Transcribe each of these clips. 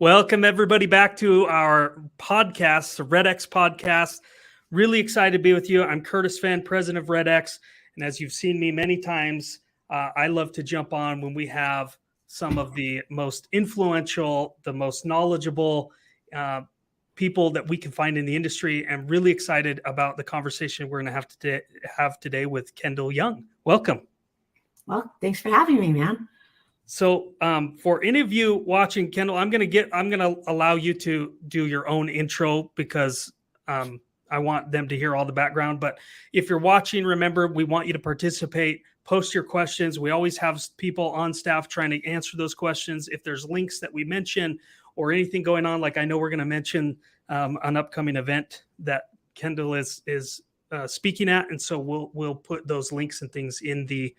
Welcome, everybody, back to our podcast, the REDX Podcast. Really excited to be with you. I'm Curtis Fenn, president of REDX. And as you've seen me many times, I love to jump on when we have some of the most influential, the most knowledgeable people that we can find in the industry. I'm really excited about the conversation we're going to have today with Kendyl Young. Welcome. Well, thanks for having me, man. So for any of you watching, Kendyl, I'm going to allow you to do your own intro because I want them to hear all the background. But if you're watching, remember, we want you to participate, post your questions. We always have people on staff trying to answer those questions. If there's links that we mention or anything going on, like I know we're going to mention an upcoming event that Kendyl is speaking at, and so we'll put those links and things in the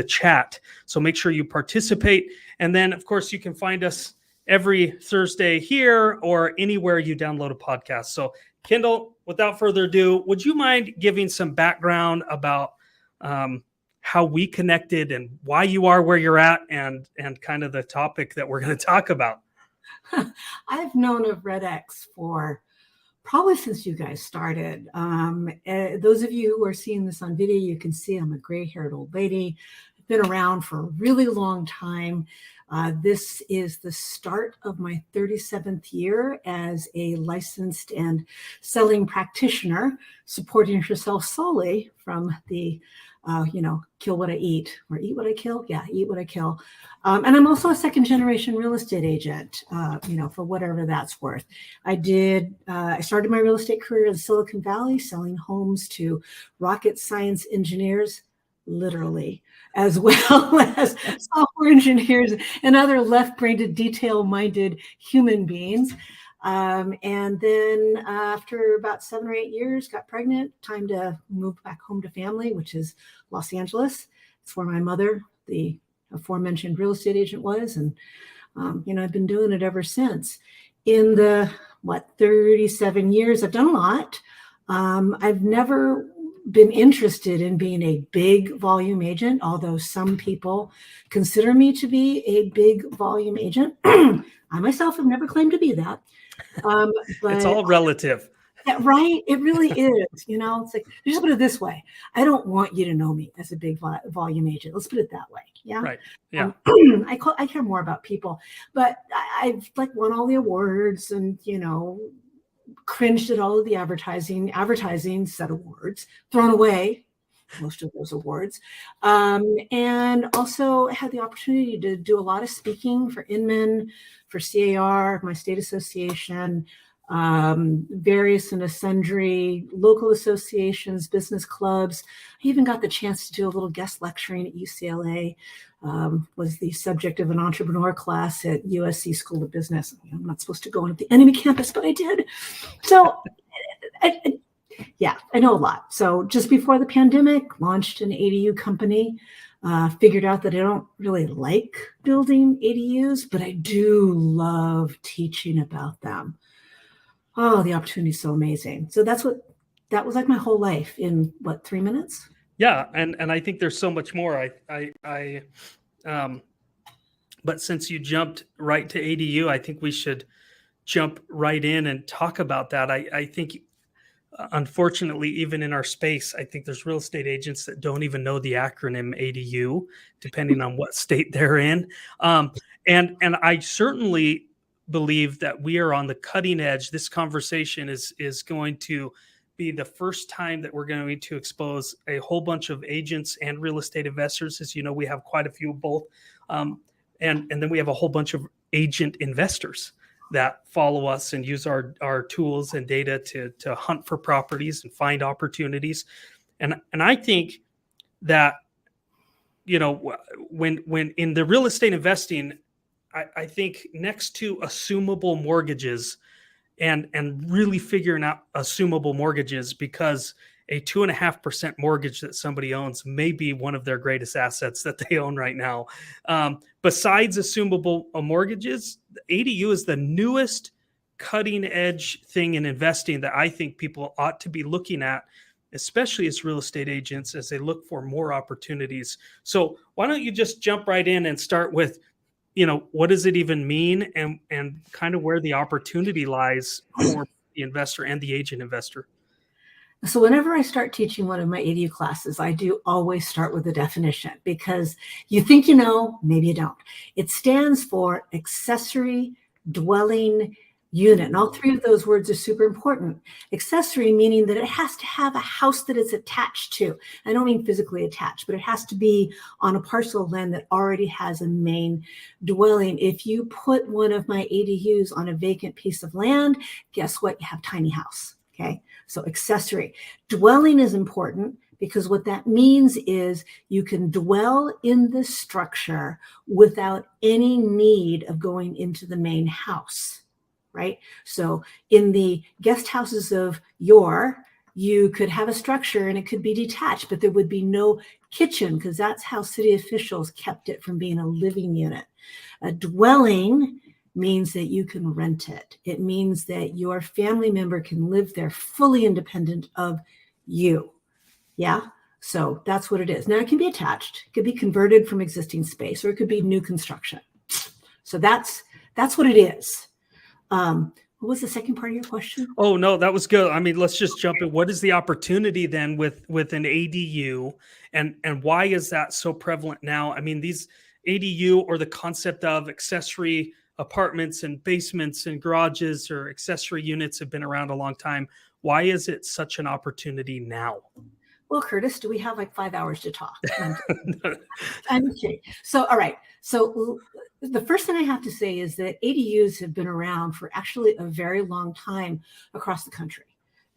chat. So make sure you participate, and then of course you can find us every Thursday here or anywhere you download a podcast. So Kendyl, without further ado, would you mind giving some background about how we connected and why you are where you're at, and kind of the topic that we're going to talk about? I've known of REDX for probably since you guys started. Those of you who are seeing this on video, you can see I'm a gray-haired old lady. I've been around for a really long time. This is the start of my 37th year as a licensed and selling practitioner, supporting herself solely from the kill what I eat, or eat what I kill. Yeah, eat what I kill. And I'm also a second generation real estate agent, for whatever that's worth. I started my real estate career in Silicon Valley, selling homes to rocket science engineers, literally, as well as software engineers and other left-brained, detail-minded human beings. And then after about 7 or 8 years, got pregnant, time to move back home to family, which is Los Angeles. It's where my mother, the aforementioned real estate agent, was. And, I've been doing it ever since. In the, 37 years, I've done a lot. I've never been interested in being a big volume agent, although some people consider me to be a big volume agent. I myself have never claimed to be that. But it's all relative. Yeah, right? It really is. It's like, just put it this way. I don't want you to know me as a big volume agent. Let's put it that way. Yeah. Right. Yeah. I care more about people, but I've won all the awards and, cringed at all of the advertising set awards, thrown away most of those awards. And also had the opportunity to do a lot of speaking for Inman, for CAR, my state association, various and sundry local associations, business clubs. I even got the chance to do a little guest lecturing at UCLA, was the subject of an entrepreneur class at USC School of Business. I'm not supposed to go on at the enemy campus, but I did. So I know a lot. So just before the pandemic, launched an ADU company, figured out that I don't really like building ADUs, but I do love teaching about them. Oh, the opportunity is so amazing. So that was like my whole life in 3 minutes? Yeah. And I think there's so much more. But since you jumped right to ADU, I think we should jump right in and talk about that. I think, unfortunately, even in our space, I think there's real estate agents that don't even know the acronym ADU, depending on what state they're in. And I certainly believe that we are on the cutting edge. This conversation is going to be the first time that we're going to expose a whole bunch of agents and real estate investors. As you know, we have quite a few of both. And then we have a whole bunch of agent investors that follow us and use our tools and data to hunt for properties and find opportunities. And I think that, when in the real estate investing, I think next to assumable mortgages and really figuring out assumable mortgages, because a 2.5% mortgage that somebody owns may be one of their greatest assets that they own right now. Besides assumable mortgages, ADU is the newest cutting edge thing in investing that I think people ought to be looking at, especially as real estate agents, as they look for more opportunities. So why don't you just jump right in and start with, what does it even mean, and kind of where the opportunity lies for the investor and the agent investor? So whenever I start teaching one of my ADU classes, I do always start with a definition, because you think maybe you don't. It stands for accessory dwelling unit. And all three of those words are super important. Accessory meaning that it has to have a house that it's attached to. I don't mean physically attached, but it has to be on a parcel of land that already has a main dwelling. If you put one of my ADUs on a vacant piece of land, guess what? You have tiny house. Okay. So accessory. Dwelling is important, because what that means is you can dwell in the structure without any need of going into the main house, right? So in the guest houses of yore, you could have a structure and it could be detached, but there would be no kitchen, because that's how city officials kept it from being a living unit. A dwelling means that you can rent it. It means that your family member can live there fully independent of you. Yeah. So that's what it is. Now it can be attached, it could be converted from existing space, or it could be new construction. So that's what it is. What was the second part of your question? Oh, no, that was good. I mean, let's just jump in. What is the opportunity then with an ADU, and why is that so prevalent now? I mean, these ADU, or the concept of accessory apartments and basements and garages or accessory units, have been around a long time. Why is it such an opportunity now? Well, Curtis, do we have like 5 hours to talk? I'm kidding. So, all right. So the first thing I have to say is that ADUs have been around for actually a very long time across the country.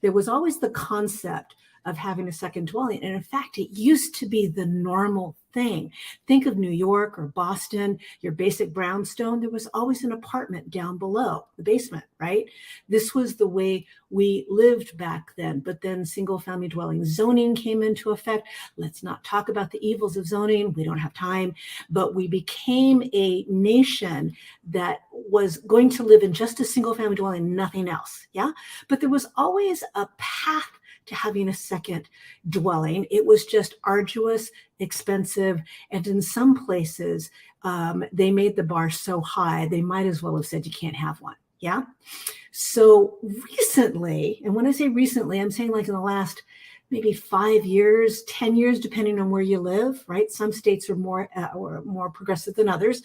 There was always the concept of having a second dwelling. And in fact, it used to be the normal thing. Think of New York or Boston, your basic brownstone. There was always an apartment down below the basement, right? This was the way we lived back then. But then single family dwelling zoning came into effect. Let's not talk about the evils of zoning. We don't have time. But we became a nation that was going to live in just a single family dwelling, nothing else. Yeah. But there was always a path to having a second dwelling. It was just arduous, expensive, and in some places, they made the bar so high, they might as well have said you can't have one. Yeah. So recently, and when I say recently, I'm saying like in the last maybe 5 years, 10 years, depending on where you live, right? Some states are more progressive than others.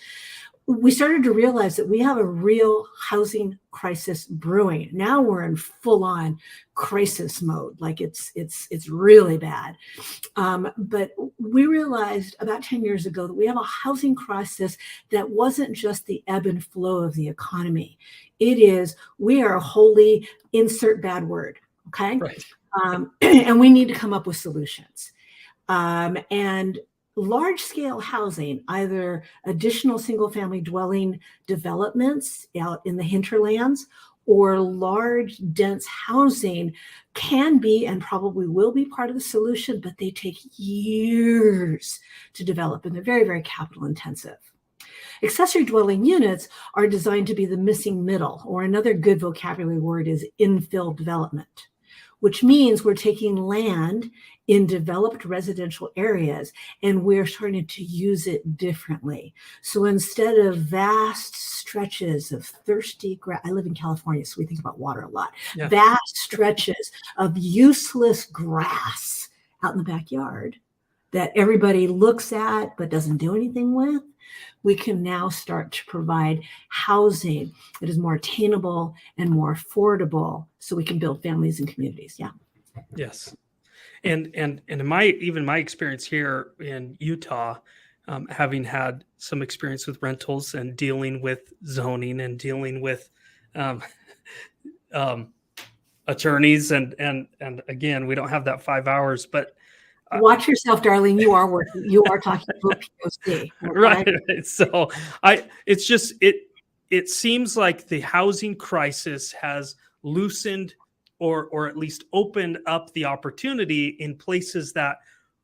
We started to realize that we have a real housing crisis brewing. Now we're in full-on crisis mode, like it's really bad. But we realized about 10 years ago that we have a housing crisis that wasn't just the ebb and flow of the economy. It is, we are wholly, insert bad word, okay? Right. And we need to come up with solutions. And large-scale housing, either additional single-family dwelling developments out in the hinterlands or large, dense housing, can be and probably will be part of the solution, but they take years to develop, and they're very, very capital intensive. Accessory dwelling units are designed to be the missing middle, or another good vocabulary word is infill development, which means we're taking land in developed residential areas and we're starting to use it differently. So instead of vast stretches of thirsty grass, I live in California, so we think about water a lot. Yeah. Vast stretches of useless grass out in the backyard that everybody looks at but doesn't do anything with, we can now start to provide housing that is more attainable and more affordable, so we can build families and communities. Yeah. Yes. And in my experience here in Utah, having had some experience with rentals and dealing with zoning and dealing with attorneys, and again, we don't have that 5 hours, but watch yourself, darling. You are working. You are talking to a POC, right? So it seems like the housing crisis has loosened or at least opened up the opportunity in places that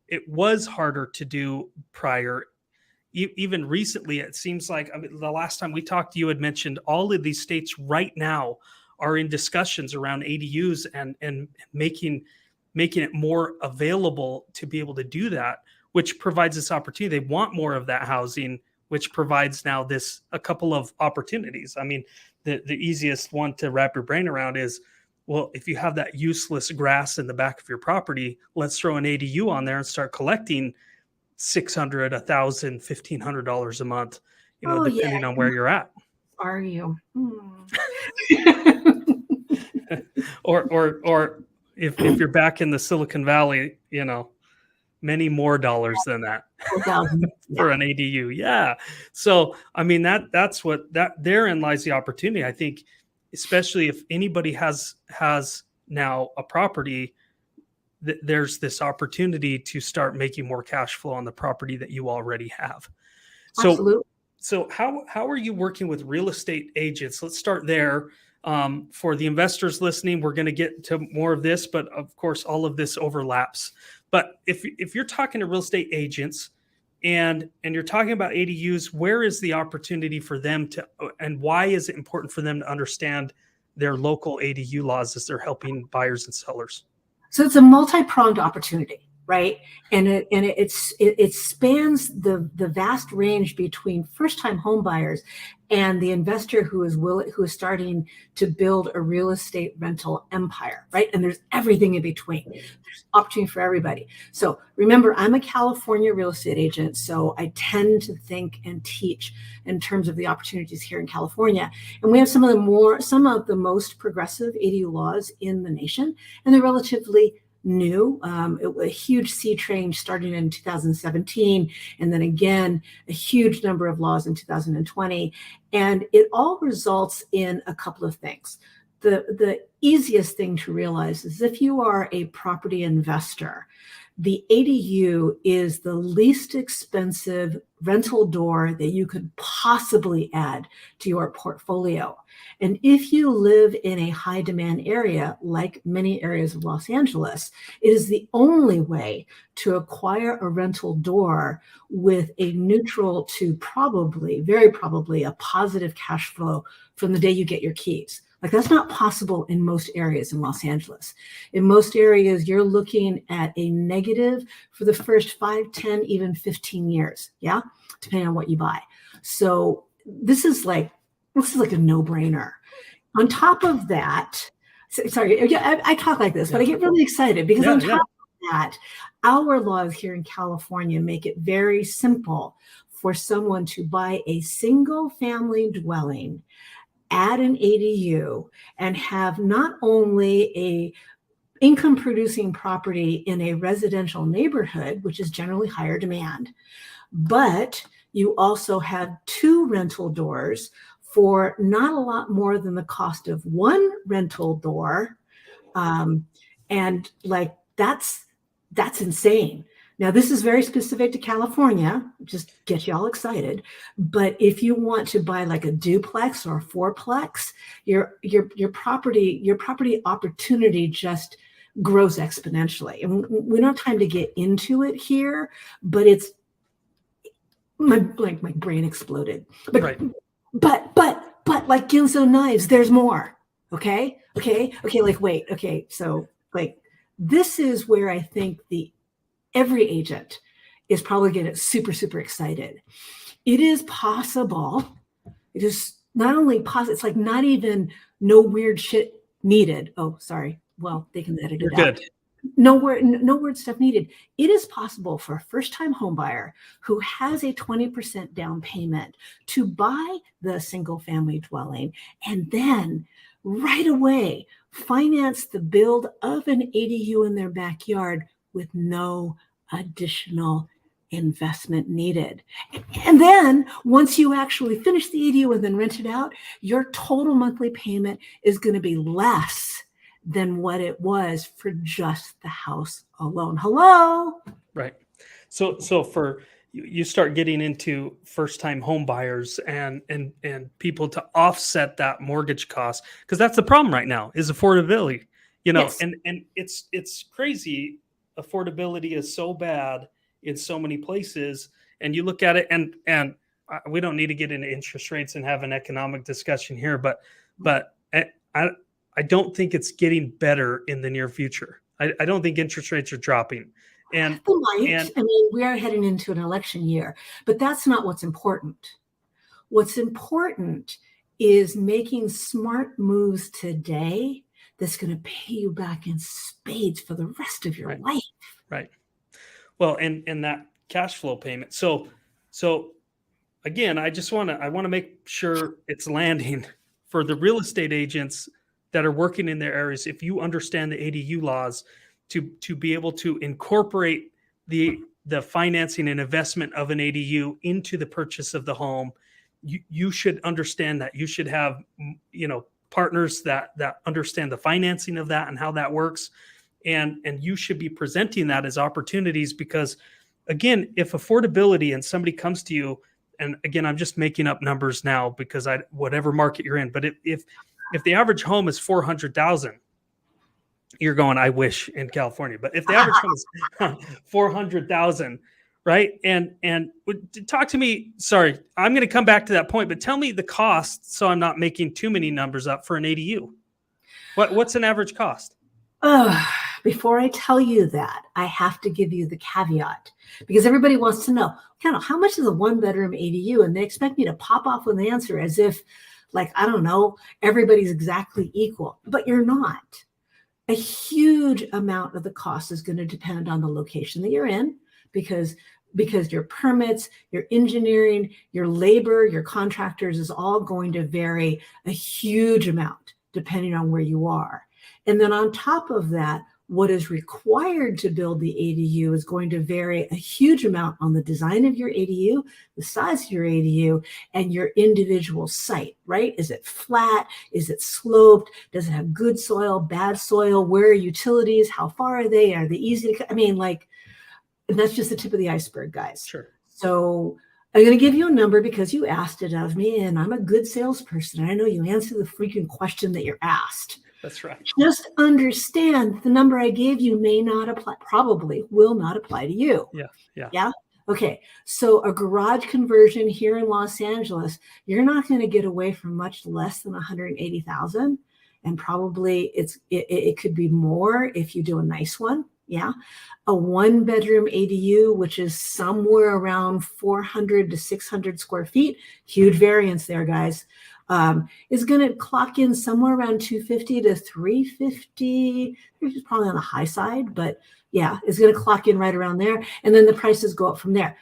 it was harder to do prior. Even recently, it seems like, I mean, the last time we talked, you had mentioned all of these states right now are in discussions around ADUs and making it more available to be able to do that, which provides this opportunity. They want more of that housing which provides now a couple of opportunities. I mean, the easiest one to wrap your brain around is, well, if you have that useless grass in the back of your property, let's throw an ADU on there and start collecting $600, $1,000, $1,500 a month, depending on where you're at. Are you? or if you're back in the Silicon Valley, many more dollars than that for an ADU. Yeah. So, I mean, that's therein lies the opportunity. I think, especially if anybody has now a property, there's this opportunity to start making more cash flow on the property that you already have. Absolutely. So how are you working with real estate agents? Let's start there. For the investors listening, we're going to get to more of this, but of course, all of this overlaps. But if you're talking to real estate agents and you're talking about ADUs, where is the opportunity for them to, and why is it important for them to understand their local ADU laws as they're helping buyers and sellers? So it's a multi-pronged opportunity, right? And it spans the vast range between first-time home buyers and the investor who is starting to build a real estate rental empire, right? And there's everything in between. There's opportunity for everybody. So remember, I'm a California real estate agent, so I tend to think and teach in terms of the opportunities here in California. And we have some of the most progressive ADU laws in the nation, and they're relatively new. A huge sea change starting in 2017, and then again, a huge number of laws in 2020. And it all results in a couple of things. The easiest thing to realize is if you are a property investor, the ADU is the least expensive rental door that you could possibly add to your portfolio. And if you live in a high demand area, like many areas of Los Angeles, it is the only way to acquire a rental door with a neutral to very probably a positive cash flow from the day you get your keys. Like, that's not possible in most areas in Los Angeles. In most areas, you're looking at a negative for the first 5, 10, even 15 years. Yeah. Depending on what you buy. So this is like a no-brainer. On top of that, sorry, I talk like this, but I get really excited because on top of that, our laws here in California make it very simple for someone to buy a single family dwelling, add an ADU, and have not only a income producing property in a residential neighborhood, which is generally higher demand, but you also have 2 rental doors for not a lot more than the cost of 1 rental door. And like, that's insane. Now, this is very specific to California, just get you all excited. But if you want to buy like a duplex or a fourplex, your property opportunity just grows exponentially. And we don't have time to get into it here, but it's my brain exploded. But right. But like Ginzo knives, there's more. Okay. Like, wait. Okay. So like, this is where I think every agent is probably getting super, super excited. It is possible. It is not only possible, it's like not even no weird shit needed. Oh, sorry. Well, they can edit it out. Good. No word stuff needed. It is possible for a first-time home buyer who has a 20% down payment to buy the single-family dwelling and then right away finance the build of an ADU in their backyard with no additional investment needed. And then once you actually finish the ADU and then rent it out, your total monthly payment is going to be less than what it was for just the house alone. Hello. Right. So for you start getting into first-time home buyers and people to offset that mortgage cost, because that's the problem right now is affordability. Yes. And it's crazy. Affordability is so bad in so many places, and you look at it, and we don't need to get into interest rates and have an economic discussion here, but I don't think it's getting better in the near future. I don't think interest rates are dropping. And They might. and I mean, we are heading into an election year, but that's not what's important. What's important is making smart moves today that's going to pay you back in spades for the rest of your life. Right. Well, and that cash flow payment. So again, I want to make sure it's landing for the real estate agents that are working in their areas. If you understand the ADU laws, to be able to incorporate the financing and investment of an ADU into the purchase of the home, you should understand that. You should have, partners that understand the financing of that and how that works. And you should be presenting that as opportunities, because again, if affordability and somebody comes to you, and again, I'm just making up numbers now because whatever market you're in, but if the average home is 400,000, you're going, I wish in California, but if the average home is 400,000, right? And talk to me, sorry, I'm going to come back to that point, but tell me the cost, so I'm not making too many numbers up for an ADU. What's an average cost? Before I tell you that, I have to give you the caveat, because everybody wants to know, how much is a 1-bedroom ADU? And they expect me to pop off with an answer as if, like, I don't know, everybody's exactly equal, but you're not. A huge amount of the cost is going to depend on the location that you're in, because your permits, your engineering, your labor, your contractors is all going to vary a huge amount depending on where you are. And then on top of that, what is required to build the ADU is going to vary a huge amount on the design of your ADU, the size of your ADU, and your individual site, right? Is it flat? Is it sloped? Does it have good soil, bad soil? Where are utilities? How far are they? Are they easy to, and that's just the tip of the iceberg, guys. Sure. So I'm going to give you a number because you asked it of me, and I'm a good salesperson. I know you answer the freaking question that you're asked. That's right. Just understand the number I gave you may not apply, probably will not apply to you. Yeah. Okay. So a garage conversion here in Los Angeles, you're not going to get away from much less than 180,000. And probably it could be more if you do a nice one. Yeah. A 1-bedroom ADU, which is somewhere around 400 to 600 square feet, huge variance there, guys. Is going to clock in somewhere around 250 to 350, which is probably on the high side, but yeah, it's going to clock in right around there. And then the prices go up from there.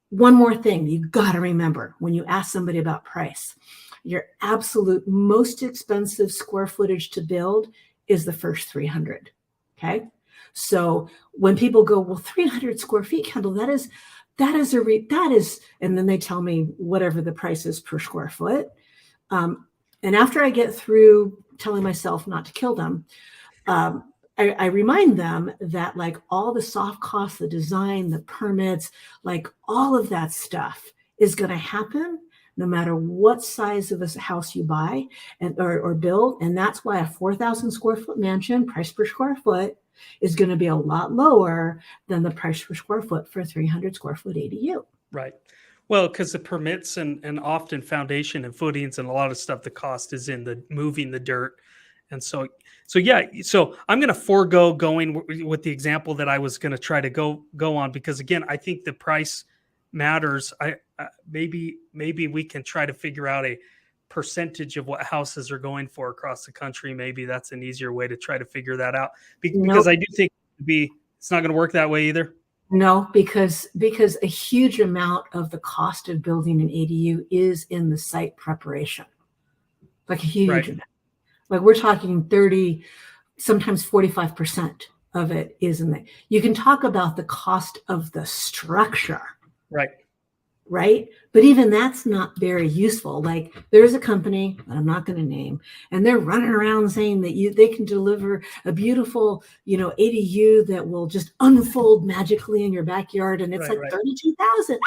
One more thing you got to remember when you ask somebody about price, your absolute most expensive square footage to build is the first 300. Okay. So when people go, well, 300 square feet, Kendyl, that is, and then they tell me whatever the price is per square foot. And after I get through telling myself not to kill them, I remind them that, like, all the soft costs, the design, the permits, like all of that stuff is going to happen no matter what size of a house you buy or build. And that's why a 4,000 square foot mansion price per square foot is going to be a lot lower than the price per square foot for a 300 square foot ADU. Right. Well, because the permits and often foundation and footings and a lot of stuff, the cost is in the moving the dirt. And so I'm going to forego going with the example that I was going to try to go on, because again, I think the price matters. Maybe we can try to figure out a percentage of what houses are going for across the country. Maybe that's an easier way to try to figure that out, because I do think it's not going to work that way either. No, because a huge amount of the cost of building an ADU is in the site preparation, like a huge amount. Like we're talking 30, sometimes 45% of it is in there. You can talk about the cost of the structure. Right. But even that's not very useful. Like there's a company that I'm not going to name, and they're running around saying that they can deliver a beautiful, ADU that will just unfold magically in your backyard. And it's 32,000.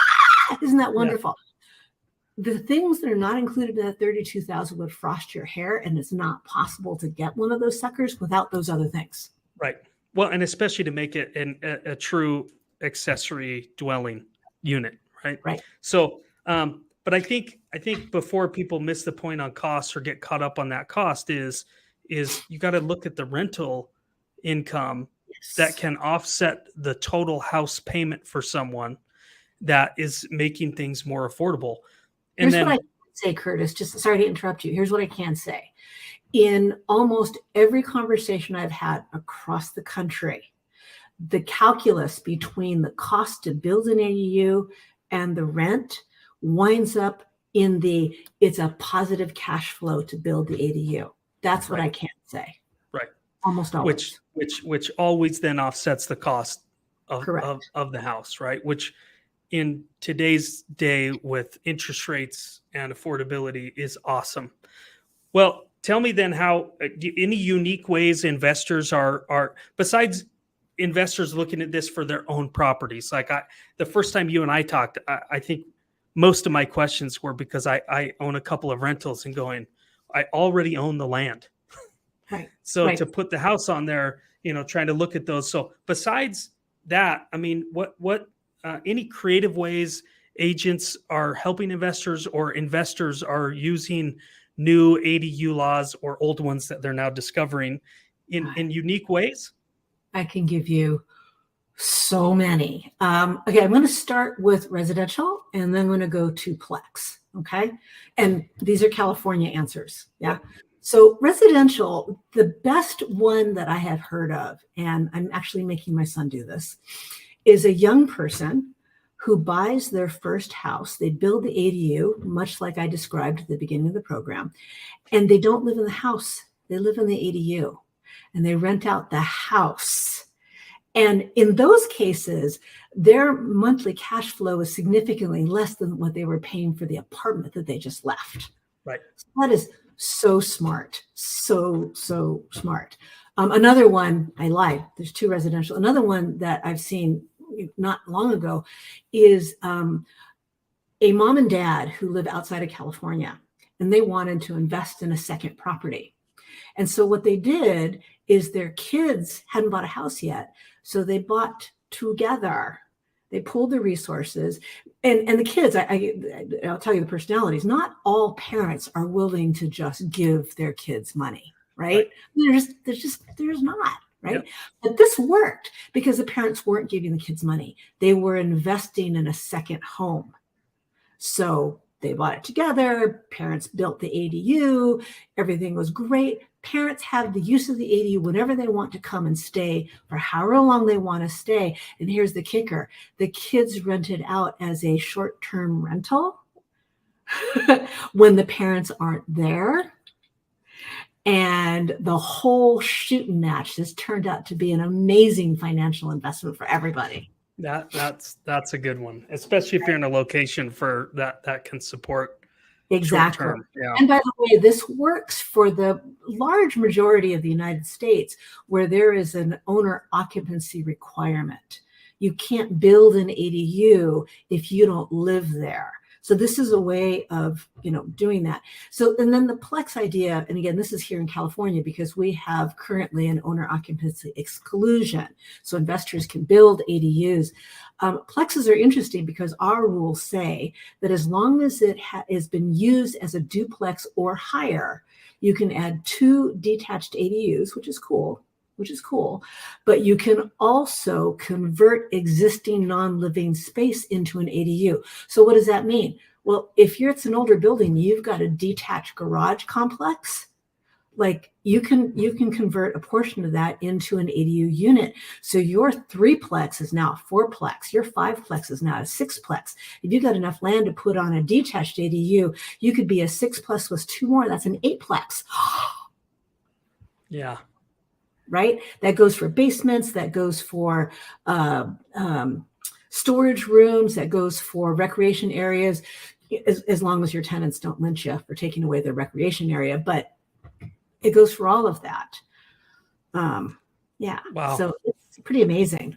Isn't that wonderful? Yeah. The things that are not included in that 32,000 would frost your hair. And it's not possible to get one of those suckers without those other things. Right. Well, and especially to make it a true accessory dwelling unit. Right. So, but I think before people miss the point on costs or get caught up on that cost is you got to look at the rental income that can offset the total house payment for someone that is making things more affordable. And Here's what I can say, Curtis, just sorry to interrupt you. Here's what I can say. In almost every conversation I've had across the country, the calculus between the cost to build an ADU and the rent winds up in it's a positive cash flow to build the ADU. That's what I can say. Right. Almost always. Which always then offsets the cost of the house, right? Which in today's day with interest rates and affordability is awesome. Well, tell me then how any unique ways investors are besides investors looking at this for their own properties. Like the first time you and I talked, I think most of my questions were because I own a couple of rentals and going, I already own the land. Right. So to put the house on there, trying to look at those. So besides that, I mean, what any creative ways agents are helping investors or investors are using new ADU laws or old ones that they're now discovering in unique ways? I can give you so many. Okay, I'm going to start with residential and then I'm going to go to Plex. Okay. And these are California answers. Yeah. So residential, the best one that I have heard of, and I'm actually making my son do this, is a young person who buys their first house. They build the ADU, much like I described at the beginning of the program, and they don't live in the house. They live in the ADU and they rent out the house. And in those cases, their monthly cash flow is significantly less than what they were paying for the apartment that they just left. Right. So that is so smart. So smart. Another one, I lied. There's two residential. Another one that I've seen not long ago is a mom and dad who live outside of California, and they wanted to invest in a second property. And so what they did is their kids hadn't bought a house yet. So they bought together. They pooled the resources. And the kids, I'll tell you the personalities, not all parents are willing to just give their kids money, right? There's not. Right. Yep. But this worked because the parents weren't giving the kids money. They were investing in a second home. So they bought it together. Parents built the ADU. Everything was great. Parents have the use of the ADU whenever they want to come and stay for however long they want to stay. And here's the kicker. The kids rent it out as a short-term rental when the parents aren't there. And the whole shooting match has turned out to be an amazing financial investment for everybody. That's a good one, especially if you're in a location for that can support exactly. Short-term. Yeah. And by the way, this works for the large majority of the United States where there is an owner occupancy requirement. You can't build an ADU if you don't live there. So this is a way of, doing that. So, and then the Plex idea, and again, this is here in California because we have currently an owner occupancy exclusion. So investors can build ADUs. Plexes are interesting because our rules say that as long as it has been used as a duplex or higher, you can add 2 detached ADUs, which is cool, but you can also convert existing non-living space into an ADU. So what does that mean? Well, if it's an older building, you've got a detached garage complex, like you can convert a portion of that into an ADU unit. So your 3-plex is now a 4-plex. Your 5-plex is now a 6-plex. If you've got enough land to put on a detached ADU, you could be a 6+ with 2 more. That's an 8-plex. Yeah. Right? That goes for basements, that goes for storage rooms, that goes for recreation areas, as long as your tenants don't lynch you for taking away their recreation area. But it goes for all of that. Yeah. Wow. So it's pretty amazing.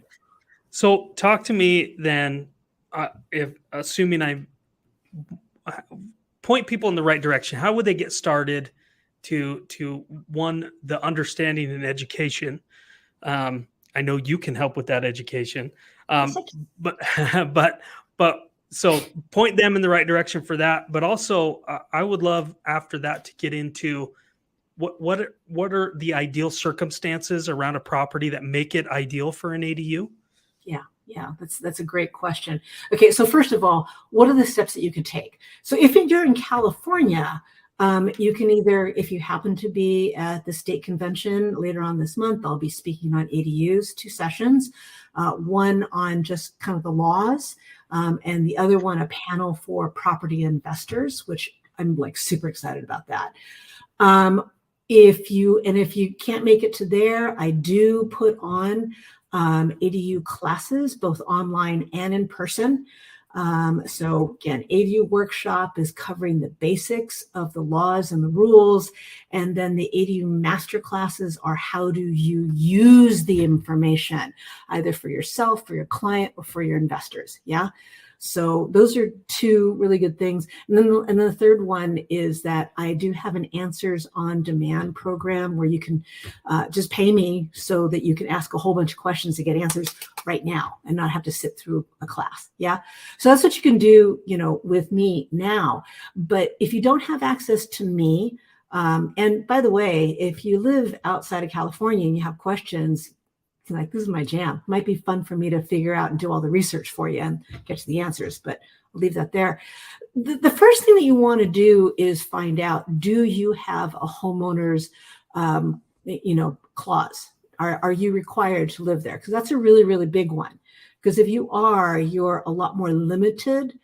So talk to me then, if assuming I point people in the right direction, how would they get started to one, the understanding and education? I know you can help with that education, but so point them in the right direction for that. But also, I would love after that to get into what are the ideal circumstances around a property that make it ideal for an ADU? Yeah, that's a great question. Okay, so first of all, what are the steps that you can take? So if you're in California, you can either, if you happen to be at the state convention later on this month, I'll be speaking on ADUs, 2 sessions, one on just kind of the laws, and the other one, a panel for property investors, which I'm like super excited about that. If you can't make it to there, I do put on ADU classes, both online and in person. So again, ADU workshop is covering the basics of the laws and the rules. And then the ADU master classes are how do you use the information, either for yourself, for your client, or for your investors. Yeah. So those are 2 really good things. And then the third one is that I do have an answers on demand program where you can just pay me so that you can ask a whole bunch of questions to get answers right now and not have to sit through a class. Yeah. So that's what you can do, with me now. But if you don't have access to me, and by the way, if you live outside of California and you have questions, like, this is my jam. Might be fun for me to figure out and do all the research for you and get to the answers, but I'll leave that there. The first thing that you want to do is find out, do you have a homeowner's, clause? Are you required to live there? Because that's a really, really big one. Because if you are, you're a lot more limited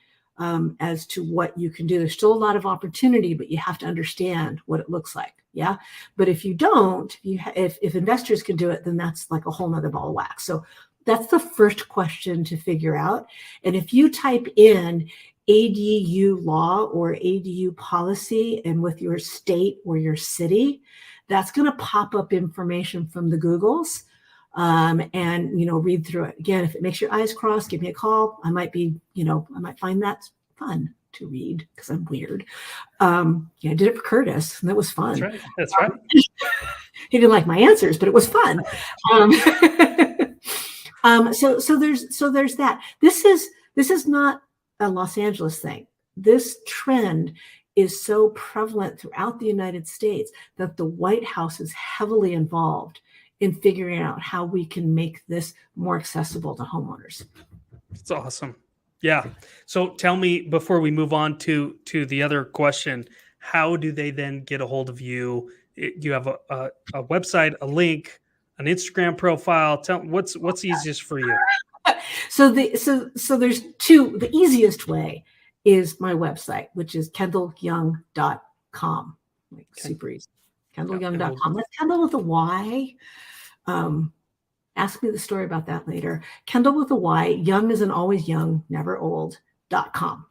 as to what you can do. There's still a lot of opportunity, but you have to understand what it looks like. Yeah. But if you don't, if investors can do it, then that's like a whole nother ball of wax. So that's the first question to figure out. And if you type in ADU law or ADU policy and with your state or your city, that's going to pop up information from the Googles. And read through it. Again, if it makes your eyes cross, give me a call. I might find that fun to read because I'm weird. I did it for Curtis, and that was fun. That's right. He didn't like my answers, but it was fun. So there's that. This is not a Los Angeles thing. This trend is so prevalent throughout the United States that the White House is heavily involved in figuring out how we can make this more accessible to homeowners. It's awesome. Yeah. So tell me, before we move on to the other question, how do they then get a hold of you? You have a website, a link, an Instagram profile. Tell what's easiest for you. So there's 2. The easiest way is my website, which is KendylYoung.com. Like, okay. Super easy. KendylYoung.com. That's Kendall with a Y. Ask me the story about that later. Kendall with a Y. Young is an always young, never old.com.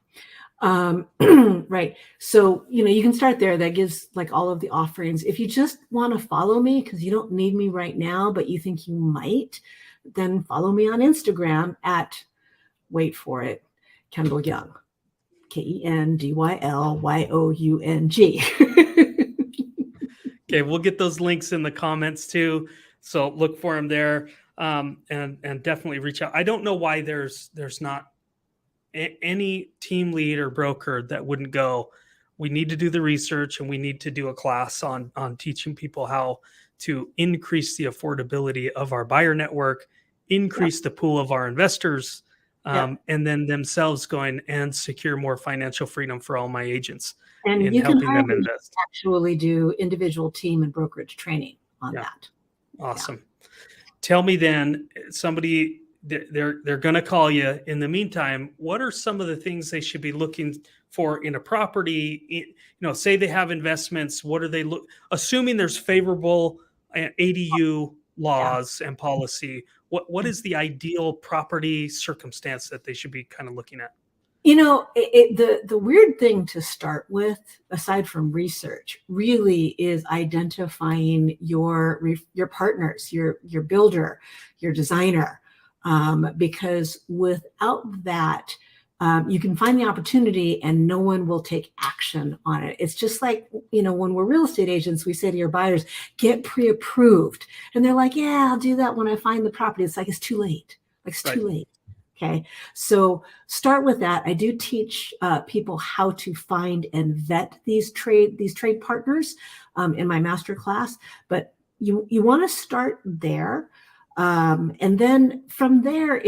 Right. So, you can start there. That gives like all of the offerings. If you just want to follow me because you don't need me right now, but you think you might, then follow me on Instagram at, wait for it, Kendyl Young. KendylYoung. Okay, we'll get those links in the comments too. So look for them there, and definitely reach out. I don't know why there's not any team lead or broker that wouldn't go. We need to do the research, and we need to do a class on teaching people how to increase the affordability of our buyer network, increase the pool of our investors, and then themselves going and secure more financial freedom for all my agents. And you can actually do individual team and brokerage training on that. Awesome. Yeah. Tell me then, somebody, they're going to call you. In the meantime, what are some of the things they should be looking for in a property? Say they have investments. What are they assuming there's favorable ADU laws and policy? What is the ideal property circumstance that they should be kind of looking at? The weird thing to start with, aside from research, really is identifying your partners, your builder, your designer, because without that, you can find the opportunity and no one will take action on it. It's just like, when we're real estate agents, we say to your buyers, get pre-approved. And they're like, yeah, I'll do that when I find the property. It's like, it's too late. Too late. Okay, so start with that. I do teach people how to find and vet these trade partners in my master class, but you want to start there, and then from there,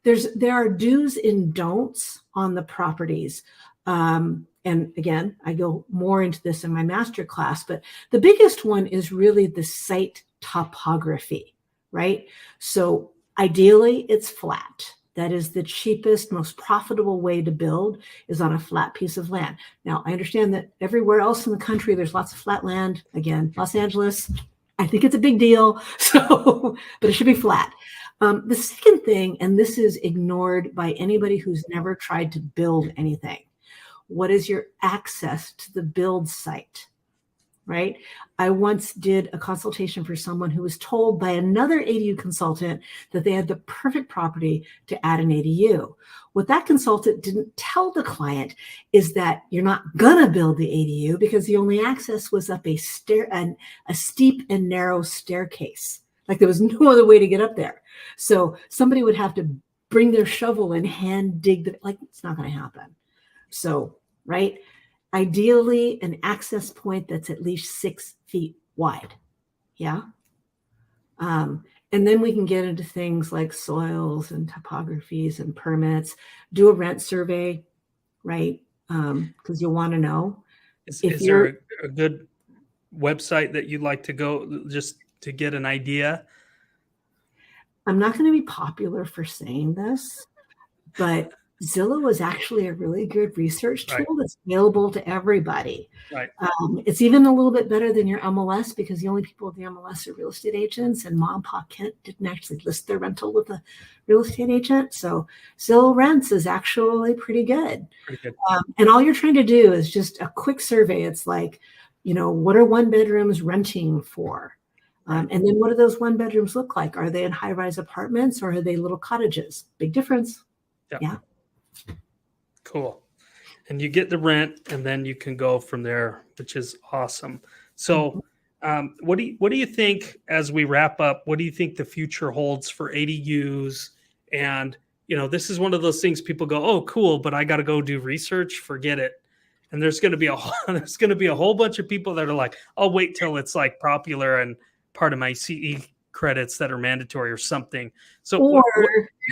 there are do's and don'ts on the properties. And again, I go more into this in my master class, but the biggest one is really the site topography, right? So ideally, it's flat. That is the cheapest, most profitable way to build, is on a flat piece of land. Now, I understand that everywhere else in the country, there's lots of flat land. Again, Los Angeles, I think it's a big deal. So, but it should be flat. The second thing, and this is ignored by anybody who's never tried to build anything, what is your access to the build site? Right? I once did a consultation for someone who was told by another ADU consultant that they had the perfect property to add an ADU. What that consultant didn't tell the client is that you're not gonna build the ADU because the only access was up a steep and narrow staircase. Like there was no other way to get up there. So somebody would have to bring their shovel and hand dig like it's not gonna happen. So, right? Ideally, an access point that's at least 6 feet wide. Yeah. And then we can get into things like soils and topographies and permits. Do a rent survey, right? Because you'll want to know. Is there a good website that you'd like to go just to get an idea? I'm not going to be popular for saying this, but Zillow is actually a really good research tool that's available to everybody. Right. It's even a little bit better than your MLS because the only people with the MLS are real estate agents, and Mom and Pa Kent didn't actually list their rental with a real estate agent. So Zillow Rents is actually pretty good. And all you're trying to do is just a quick survey. It's like, what are 1-bedrooms renting for? And then what do those 1-bedrooms look like? Are they in high-rise apartments or are they little cottages? Big difference. Yeah. Cool. And you get the rent and then you can go from there, which is awesome. So what do you think, as we wrap up, what do you think the future holds for ADUs? And, this is one of those things people go, oh, cool, but I got to go do research. Forget it. And there's going to be a whole bunch of people that are like, I'll wait till it's like popular and part of my CE credits that are mandatory or something. So or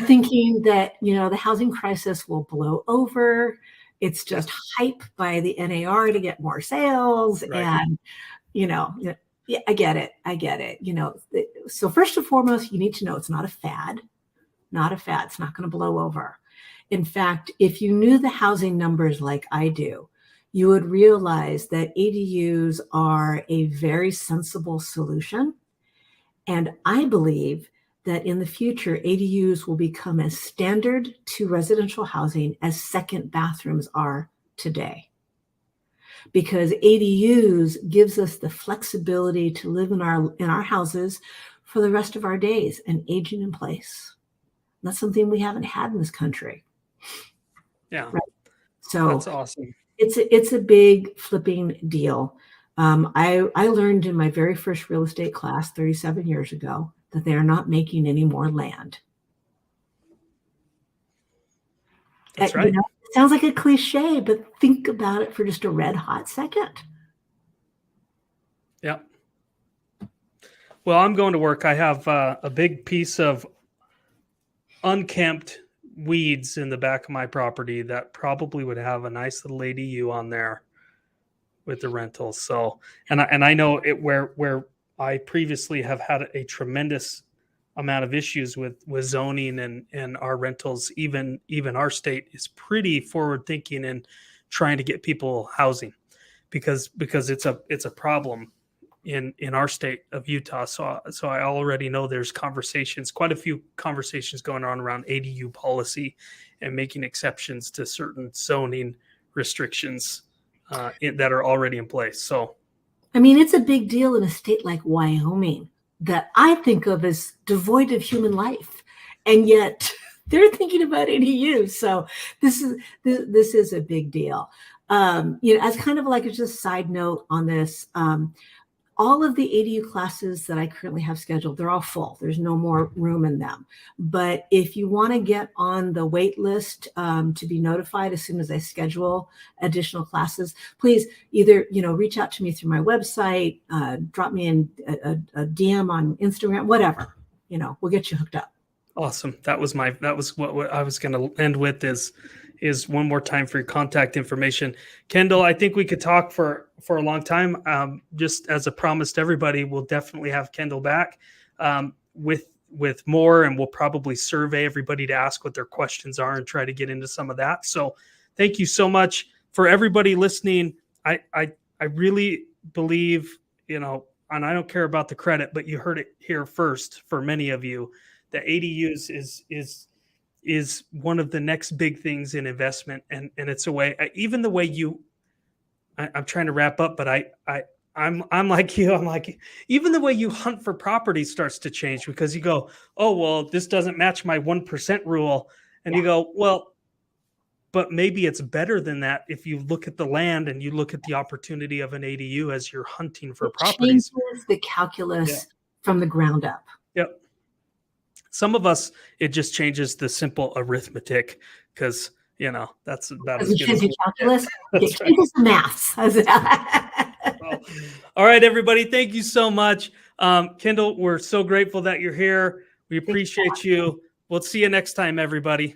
thinking that the housing crisis will blow over. It's just hype by the NAR to get more sales. And I get it. So first and foremost, you need to know it's not a fad. It's not going to blow over. In fact, if you knew the housing numbers like I do, you would realize that ADUs are a very sensible solution. And I believe that in the future, ADUs will become as standard to residential housing as second bathrooms are today. Because ADUs gives us the flexibility to live in our houses for the rest of our days and aging in place. That's something we haven't had in this country. Yeah. Right? So that's awesome. It's a big flipping deal. I learned in my very first real estate class 37 years ago that they are not making any more land. That's right. It sounds like a cliche, but think about it for just a red hot second. Yeah. Well, I'm going to work. I have a big piece of unkempt weeds in the back of my property that probably would have a nice little ADU on there with the rentals. So, and I know it where I previously have had a tremendous amount of issues with zoning and our rentals. Even our state is pretty forward thinking in trying to get people housing because it's a problem in our state of Utah. So I already know there's quite a few conversations going on around ADU policy and making exceptions to certain zoning restrictions that are already in place. So, I mean, it's a big deal in a state like Wyoming that I think of as devoid of human life, and yet they're thinking about ADUs. So this is a big deal. As kind of like just a side note on this, all of the ADU classes that I currently have scheduled, they're all full. There's no more room in them. But if you want to get on the wait list to be notified as soon as I schedule additional classes, please either, reach out to me through my website, drop me in a DM on Instagram, whatever, we'll get you hooked up. Awesome. That was what I was going to end with is one more time for your contact information. Kendyl, I think we could talk for a long time. Just as a promise to everybody, we'll definitely have Kendyl back with more, and we'll probably survey everybody to ask what their questions are and try to get into some of that. So thank you so much for everybody listening. I really believe, and I don't care about the credit, but you heard it here first for many of you, that ADUs is one of the next big things in investment. And it's a way, even the way I'm trying to wrap up, but I'm like you, even the way you hunt for property starts to change, because you go, oh, well, this doesn't match my 1% rule. And you go, well, but maybe it's better than that if you look at the land and you look at the opportunity of an ADU as you're hunting for properties. Changes the calculus from the ground up. Yep. Some of us, it just changes the simple arithmetic, because that's about as good as calculus. It changes the maths. Well, all right, everybody. Thank you so much. Kendyl, we're so grateful that you're here. We appreciate you. We'll see you next time, everybody.